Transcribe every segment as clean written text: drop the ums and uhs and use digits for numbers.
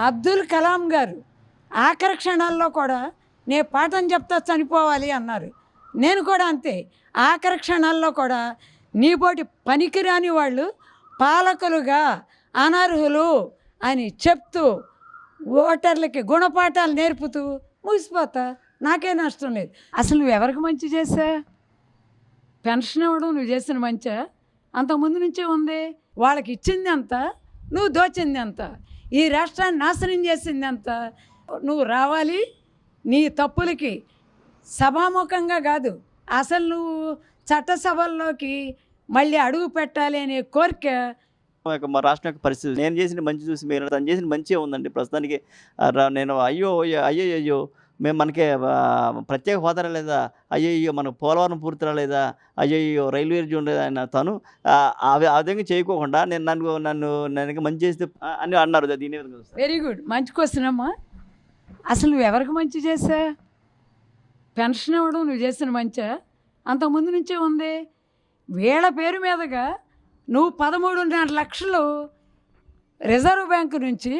అబ్దుల్ కలాం గారు ఆఖరి క్షణాల్లో కూడా నే పాఠం చెప్తా చనిపోవాలి అన్నారు. నేను కూడా అంతే, ఆఖరి క్షణాల్లో కూడా నీపోటి పనికిరాని వాళ్ళు పాలకులుగా అనర్హులు అని చెప్తూ ఓటర్లకి గుణపాఠాలు నేర్పుతూ ముగిసిపోతా, నాకే నష్టం లేదు. అసలు నువ్వు ఎవరికి మంచి చేసా? పెన్షన్ ఇవ్వడం నువ్వు చేసిన మంచా? అంతకుముందు నుంచే ఉంది. వాళ్ళకి ఇచ్చింది ఎంత, నువ్వు దోచింది ఎంత, ఈ రాష్ట్రాన్ని నాశనం చేసింది ఎంత. నువ్వు రావాలి, నీ తప్పులకి సభాముఖంగా కాదు, అసలు నువ్వు చట్టసభల్లోకి మళ్ళీ అడుగు పెట్టాలి అనే కోరిక. మా రాష్ట్రం యొక్క పరిస్థితి నేను చేసిన మంచి చూసి మీరు తను చేసిన మంచిగా ఉందండి ప్రస్తుతానికి. నేను అయ్యో అయ్యో అయ్యో మేము మనకి ప్రత్యేక హోదా లేదా, అయ్యో మనకు పోలవరం పూర్తి రాలేదా, అయ్యో రైల్వే జోన్ లేదా ఆయన తను ఆ విధంగా చేయకోకుండా నన్ను మంచి చేస్తే అని అన్నారు. దీని వెరీ గుడ్, మంచి క్వశ్చన్ అమ్మా. అసలు నువ్వు ఎవరికి మంచి చేసా? పెన్షన్ ఇవ్వడం నువ్వు చేసిన మంచా? అంతకుముందు నుంచే ఉంది. వీళ్ళ పేరు మీదుగా నువ్వు 13.5 లక్షలు రిజర్వ్ బ్యాంకు నుంచి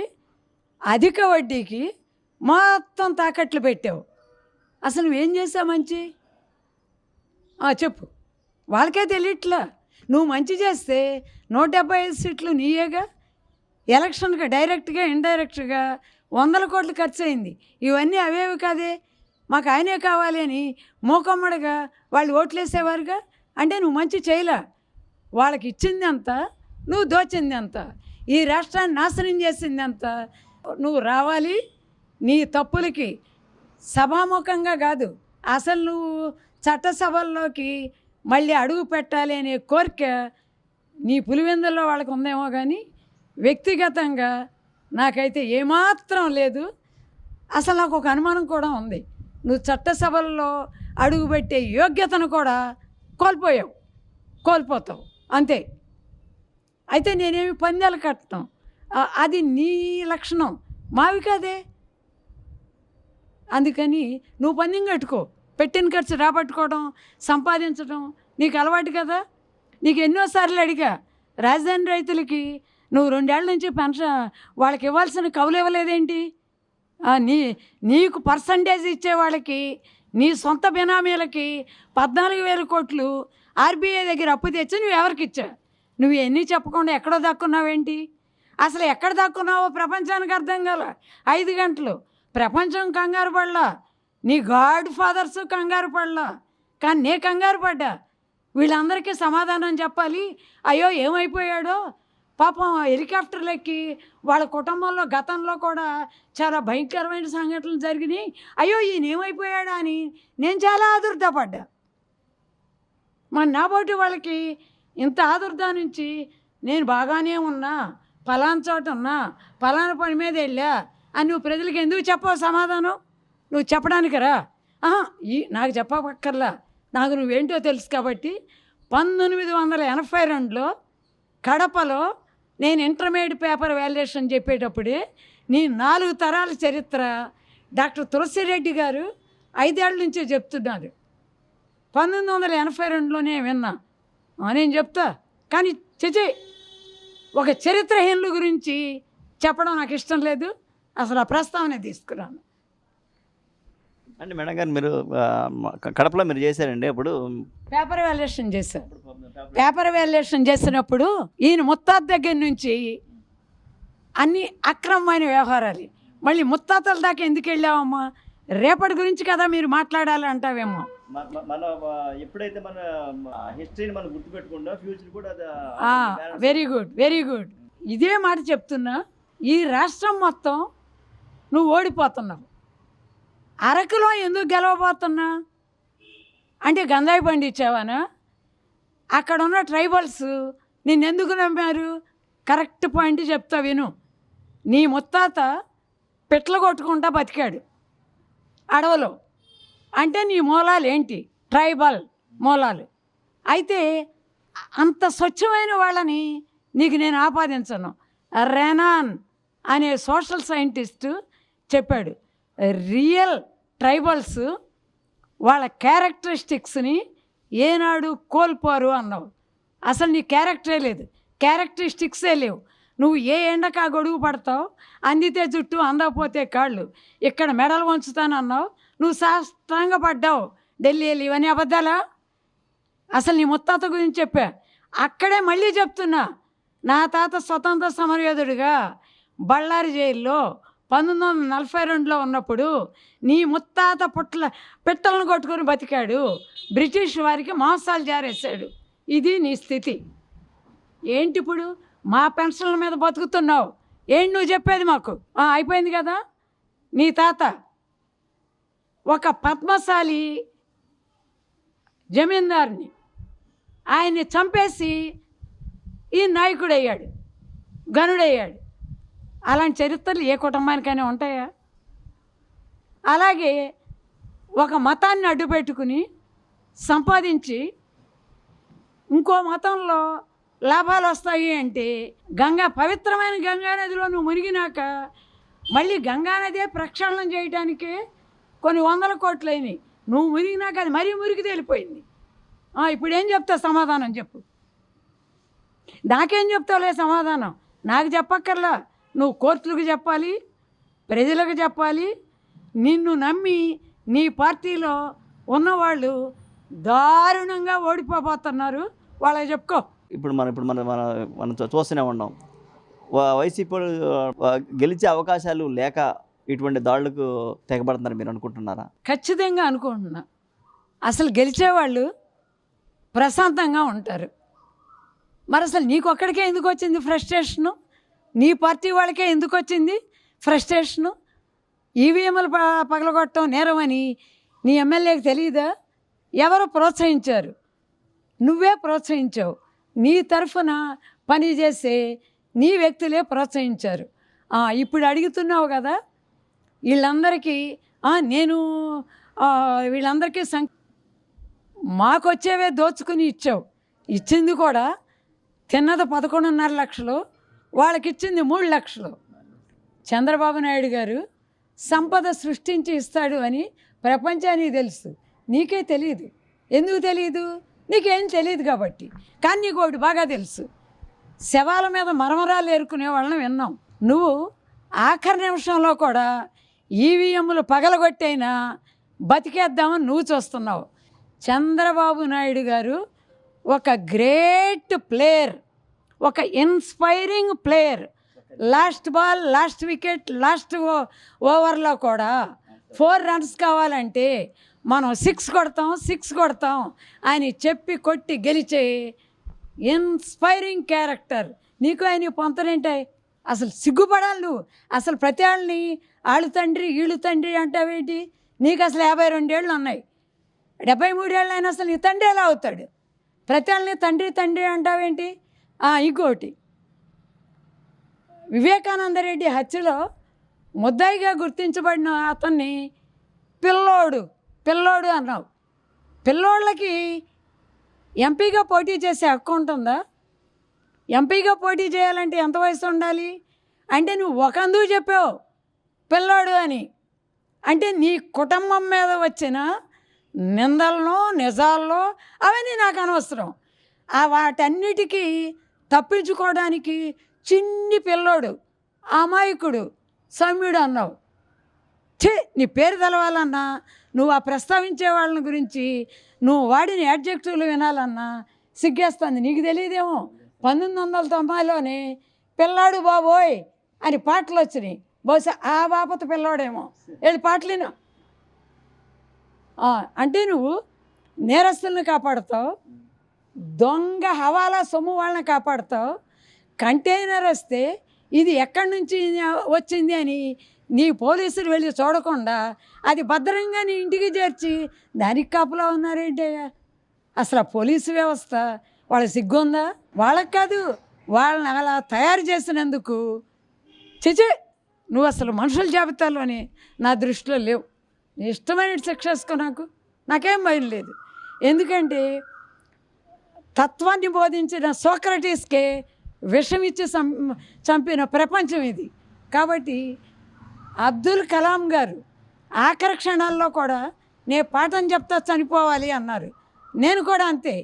అధిక వడ్డీకి మొత్తం తాకట్లు పెట్టావు. అసలు నువ్వేం చేసావు మంచి? చెప్పు. వాళ్ళకే తెలియట్లా. నువ్వు మంచి చేస్తే 175 సీట్లు నీయేగా. ఎలక్షన్గా డైరెక్ట్గా ఇండైరెక్ట్గా 100 కోట్లు ఖర్చు అయింది. ఇవన్నీ అవేవి కాదే. మాకు ఆయనే కావాలి అని మూకమ్మడిగా వాళ్ళు ఓట్లేసేవారుగా. అంటే నువ్వు మంచి చేయలే. వాళ్ళకి ఇచ్చింది ఎంత, నువ్వు దోచింది ఎంత, ఈ రాష్ట్రాన్ని నాశనం చేసింది ఎంత. నువ్వు రావాలి, నీ తప్పులకి సభాముఖంగా కాదు, అసలు నువ్వు చట్టసభల్లోకి మళ్ళీ అడుగు పెట్టాలి అనే కోరిక నీ పులివెందుల్లో వాళ్ళకి ఉందేమో కానీ వ్యక్తిగతంగా నాకైతే ఏమాత్రం లేదు. అసలు నాకు ఒక అనుమానం కూడా ఉంది, నువ్వు చట్టసభల్లో అడుగుపెట్టే యోగ్యతను కూడా కోల్పోతావు అంతే. అయితే నేనేమి పందాలు కట్టడం, అది నీ లక్షణం, మావి కాదే. అందుకని నువ్వు పందెం కట్టుకో, పెట్టిన ఖర్చు రాబట్టుకోవడం, సంపాదించడం నీకు అలవాటు కదా. నీకు ఎన్నోసార్లు అడిగా, రాజధాని రైతులకి నువ్వు 2 ఏళ్ల నుంచి పెన్షన్ వాళ్ళకి ఇవ్వాల్సిన కవులు ఇవ్వలేదేంటి? నీకు పర్సంటేజ్ ఇచ్చే వాళ్ళకి, నీ సొంత బినామీలకి 14,000 కోట్లు ఆర్బీఐ దగ్గర అప్పు తెచ్చి నువ్వు ఎవరికి ఇచ్చా? నువ్వు ఎన్ని చెప్పకుండా ఎక్కడో దాక్కున్నావేంటి? అసలు ఎక్కడ దాక్కున్నావో ప్రపంచానికి అర్థం కాల. 5 గంటలు ప్రపంచం కంగారు పడలా, నీ గాడ్ ఫాదర్స్ కంగారు పడలా, కానీ నే కంగారు పడ్డా. వీళ్ళందరికీ సమాధానం చెప్పాలి. అయ్యో ఏమైపోయాడో పాపం, హెలికాప్టర్లు ఎక్కి వాళ్ళ కుటుంబంలో గతంలో కూడా చాలా భయంకరమైన సంఘటనలు జరిగినాయి. అయ్యో ఈయన ఏమైపోయాడా అని నేను చాలా ఆదుర్దాపడ్డా. మరి నాబోటి వాళ్ళకి ఇంత ఆదుర్దా నుంచి నేను బాగానే ఉన్నా, పలానా చోట ఉన్నా, పలానా పని మీద వెళ్ళా అని నువ్వు ప్రజలకు ఎందుకు చెప్పవు సమాధానం? నువ్వు చెప్పడానికి రా. నాకు చెప్పక్కర్లా, నాకు నువ్వేంటో తెలుసు కాబట్టి. 1982లో కడపలో నేను ఇంటర్మీడియట్ పేపర్ వాల్యుయేషన్ చెప్పేటప్పుడే నీ 4 తరాల చరిత్ర డాక్టర్ తులసిరెడ్డి గారు 5 ఏళ్ళ నుంచే చెప్తున్నారు. 1982లోనే విన్నా. నేను చెప్తా, కానీ ఒక చరిత్రహీనుల గురించి చెప్పడం నాకు ఇష్టం లేదు. అసలు ఆ ప్రస్తావన తీసుకురాను. అంటే మేడం గారు, మీరు కడపలో మీరు చేశారండి అప్పుడు పేపర్ వాల్యుయేషన్ చేశారు. పేపర్ వాల్యుయేషన్ చేసినప్పుడు ఈయన ముత్తాత దగ్గర నుంచి అన్ని అక్రమమైన వ్యవహారాలు. మళ్ళీ ముత్తాతల దాకా ఎందుకు వెళ్ళావమ్మా? రేపటి గురించి కదా మీరు మాట్లాడాలి అంటావేమో. మన ఎప్పుడైతే మన హిస్టరీని మనం గుర్తుపెట్టుకుంటా, ఫ్యూచర్ కూడా. Very good, very good. ఇదే మాట చెప్తున్నా. ఈ రాష్ట్రం మొత్తం నువ్వు ఓడిపోతున్నావు. అరకులో ఎందుకు గెలవబోతున్నా అంటే గంజాయి పండించావానా? అక్కడ ఉన్న ట్రైబల్స్ నిన్నెందుకు నమ్మారు? కరెక్ట్ పాయింట్ చెప్తా విను. నీ ముత్తాత పిట్టలు కొట్టుకుంటా బతికాడు అడవిలో. అంటే నీ మూలాలు ఏంటి? ట్రైబల్ మూలాలు. అయితే అంత స్వచ్ఛమైన వాళ్ళని నీకు నేను ఆపాదించను. రెనాన్ అనే సోషల్ సైంటిస్టు చెప్పాడు, రియల్ ట్రైబల్స్ వాళ్ళ క్యారెక్టరిస్టిక్స్ని ఏనాడు కోల్పోరు అన్నావు. అసలు నీ క్యారెక్టరే లేదు, క్యారెక్టరిస్టిక్సే లేవు. నువ్వు ఏ ఎండకా గొడుగు పడతావు, అందితే జుట్టు అందకపోతే కాళ్ళు, ఇక్కడ మెడలు వంచుతానన్నావు, నువ్వు సాష్టాంగ పడ్డావు ఢిల్లీలో. ఇవన్నీ అబద్ధాలా? అసలు నీ ముత్తాత గురించి చెప్పా. అక్కడే మళ్ళీ చెప్తున్నా, నా తాత స్వతంత్ర సమరయోధుడిగా బళ్ళారి జైల్లో 1942లో ఉన్నప్పుడు నీ ముత్తాత పిట్టలను కొట్టుకొని బతికాడు, బ్రిటిష్ వారికి మాంసాలు జారేశాడు. ఇది నీ స్థితి. ఏంటి ఇప్పుడు మా పెన్షన్ల మీద బతుకుతున్నావు? ఏంటి నువ్వు చెప్పేది మాకు? అయిపోయింది కదా. నీ తాత ఒక పద్మశాలి జమీందారుని, ఆయన్ని చంపేసి ఈ నాయకుడయ్యాడు, గనుడయ్యాడు. అలాంటి చరిత్రలు ఏ కుటుంబానికైనా ఉంటాయా? అలాగే ఒక మతాన్ని అడ్డుపెట్టుకుని సంపాదించి ఇంకో మతంలో లాభాలు వస్తాయి అంటే, పవిత్రమైన గంగానదిలో నువ్వు మునిగినాక మళ్ళీ గంగానదే ప్రక్షాళన చేయడానికి కొన్ని 100 కోట్లు అయినాయి. నువ్వు మునిగినాక అది మరీ మురికి తేలిపోయింది. ఇప్పుడు ఏం చెప్తావు? సమాధానం చెప్పు. నాకేం చెప్తావులే సమాధానం? నాకు చెప్పక్కర్లా. నువ్వు కోర్టులకు చెప్పాలి, ప్రజలకు చెప్పాలి. నిన్ను నమ్మి నీ పార్టీలో ఉన్నవాళ్ళు దారుణంగా ఓడిపోతున్నారు, వాళ్ళకి చెప్పుకో. ఇప్పుడు మనం చూస్తూనే ఉన్నాం, వైసీపీ గెలిచే అవకాశాలు లేక ఇటువంటి దాడులకు తెగబడుతున్నారు మీరు అనుకుంటున్నారా? ఖచ్చితంగా అనుకుంటున్నా. అసలు గెలిచేవాళ్ళు ప్రశాంతంగా ఉంటారు. మరి అసలు నీకొక్కడికే ఎందుకు వచ్చింది ఫ్రస్ట్రేషను? నీ పార్టీ వాళ్ళకే ఎందుకు వచ్చింది ఫ్రస్ట్రేషను? ఈవీఎంలు పగలగొట్టడం నేరం అని నీ ఎమ్మెల్యేకి తెలియదా? ఎవరు ప్రోత్సహించారు? నువ్వే ప్రోత్సహించావు. నీ తరఫున పనిచేసే నీ వ్యక్తులే ప్రోత్సహించారు. ఇప్పుడు అడుగుతున్నావు కదా, వీళ్ళందరికీ వీళ్ళందరికీ మాకొచ్చేవే దోచుకుని ఇచ్చావు. ఇచ్చింది కూడా తిన్నది 11.5 లక్షలు, వాళ్ళకి ఇచ్చింది 3 లక్షలు. చంద్రబాబు నాయుడు గారు సంపద సృష్టించి ఇస్తాడు అని ప్రపంచానికి తెలుసు, నీకే తెలియదు. ఎందుకు తెలియదు? నీకేం తెలియదు కాబట్టి. కానీ నీకు ఒకటి బాగా తెలుసు, శవాల మీద మరమరాలు ఏరుకునే వాళ్ళని విన్నాం. నువ్వు ఆఖరి నిమిషంలో కూడా ఈవీఎంలు పగలగొట్టైనా బతికేద్దామని నువ్వు చూస్తున్నావు. చంద్రబాబు నాయుడు గారు ఒక గ్రేట్ ప్లేయర్, ఒక inspiring player. Last ball, last wicket, last ఓవర్లో కూడా 4 రన్స్ కావాలంటే మనం 6 కొడతాం అని చెప్పి కొట్టి గెలిచే ఇన్స్పైరింగ్ క్యారెక్టర్. నీకు ఆయన పొంతనేంటాయి? అసలు సిగ్గుపడాలి నువ్వు. అసలు ప్రతి వాళ్ళని ఆళ్ళు తండ్రి వీళ్ళు తండ్రి అంటావేంటి? నీకు అసలు 52 ఏళ్ళు ఉన్నాయి, 73 ఏళ్ళు అయినా అసలు నీ తండ్రి ఎలా అవుతాడు? ప్రతి వాళ్ళని తండ్రి అంటావేంటి? ఇంకోటి, వివేకానంద రెడ్డి హత్యలో ముద్దాయిగా గుర్తించబడిన అతన్ని పిల్లోడు అన్నావు. పిల్లోళ్ళకి ఎంపీగా పోటీ చేసే హక్కు ఉంటుందా? ఎంపీగా పోటీ చేయాలంటే ఎంత వయసు ఉండాలి? అంటే నువ్వు ఒకందుకు చెప్పావు పిల్లోడు అని. అంటే నీ కుటుంబం మీద వచ్చిన నిందలను, నిజాల్లో అవన్నీ నాకు అనవసరం. వాటన్నిటికీ తప్పించుకోవడానికి చిన్ని పిల్లోడు, అమాయకుడు, సౌమ్యుడు అన్నావు. నీ పేరు తెలవాలన్నా, నువ్వు ప్రస్తావించే వాళ్ళని గురించి నువ్వు వాడిన యాడ్జెక్టివ్లు వినాలన్నా సిగ్గేస్తుంది. నీకు తెలియదేమో, 1990లోనే పిల్లాడు బాబోయ్ అని పాటలు వచ్చినాయి. బహుశా ఆ బాపత పిల్లోడేమో. వెళ్ళి పాటలు విను. అంటే నువ్వు నేరస్తులను కాపాడుతావు, దొంగ హవాలా సొమ్ము వాళ్ళని కాపాడుతావు. కంటైనర్ వస్తే ఇది ఎక్కడి నుంచి వచ్చింది అని నీ పోలీసులు వెళ్ళి చూడకుండా అది భద్రంగా నీ ఇంటికి చేర్చి దానికి కాపులా ఉన్నారేంటి? అసలు పోలీసు వ్యవస్థ వాళ్ళకి సిగ్గుందా? వాళ్ళకి కాదు, వాళ్ళని అలా తయారు చేసినందుకు చిచే నువ్వు అసలు మనుషుల జాబితాలోనే నా దృష్టిలో లేవు. ఇష్టమైన శిక్ష వేసుకో, నాకేం భయం లేదు. ఎందుకంటే తత్వాన్ని బోధించిన సోక్రటీస్కే విషమిచ్చి చంపిన ప్రపంచం ఇది. కాబట్టి అబ్దుల్ కలాం గారు ఆఖరి క్షణాల్లో కూడా నే పాఠం చెప్తా చనిపోవాలి అన్నారు. నేను కూడా అంతే.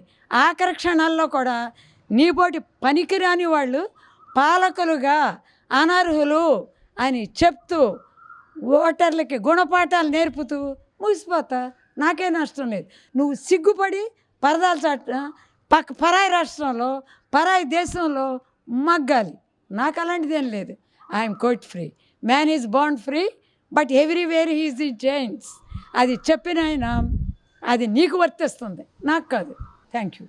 ఆఖరి క్షణాల్లో కూడా నీపోటి పనికిరాని వాళ్ళు పాలకులుగా అనర్హులు అని చెప్తూ ఓటర్లకి గుణపాఠాలు నేర్పుతూ ముగిసిపోతా, నాకే నష్టం లేదు. నువ్వు సిగ్గుపడి పరదాలు పరాయి రాష్ట్రంలో పరాయి దేశంలో మగ్గాలి. నాకు అలాంటిదేం లేదు. I'm quote free, man is బాండ్ free, but everywhere he's the chains. అది చెప్పిన ఆయన అది నీకు వర్తిస్తుంది, నాకు కాదు. Thank you.